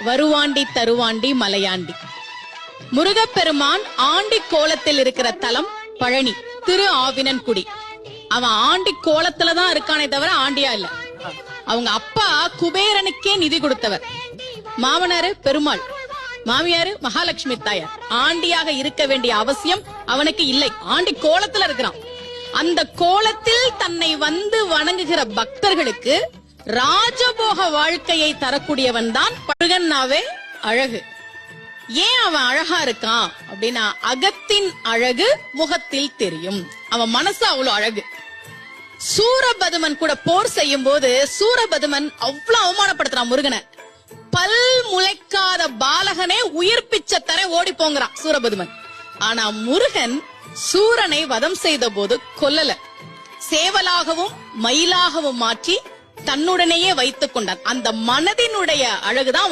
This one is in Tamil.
வருவாண்டி தருவாண்டி மலையாண்டி. முருகப்பெருமான் ஆண்டி கோலத்தில் இருக்கிற தலம் பழனி திரு ஆவினன்குடி. அவன் ஆண்டி கோலத்துலதான் இருக்கானே தவிர ஆண்டியா இல்ல. அவங்க அப்பா குபேரனுக்கே நிதி கொடுத்தவர். மாமனாரு பெருமாள், மாமியாரு மகாலட்சுமி தாயார். ஆண்டியாக இருக்க வேண்டிய அவசியம் அவனுக்கு இல்லை. ஆண்டி கோலத்துல இருக்கிறான். அந்த கோலத்தில் தன்னை வந்து வணங்குகிற பக்தர்களுக்கு ராஜபோக வாழ்க்கையை தரக்கூடியவன் தான் முருகன்னாவே அழகு. ஏன் அவன் அழகா இருக்கான் அப்படின்னா, அகத்தின் அழகு முகத்தில் தெரியும். அவன் மனசு அவ்வளவு அழகு. சூரபதுமன் கூட போர் செய்யும் போது சூரபதுமன் அவ்வளவு அவமானப்படுத்துறான் முருகனை. பல் முளைக்காத பாலகனே உயிர் பிச்சை தர ஓடி போங்கிறான் சூரபதுமன். ஆனா முருகன் சூரனை வதம் செய்த போது கொல்லல, சேவலாகவும் மயிலாகவும் மாற்றி தன்னுடனேயே வைத்துக் கொண்டான். அந்த மனதினுடைய அழகுதான்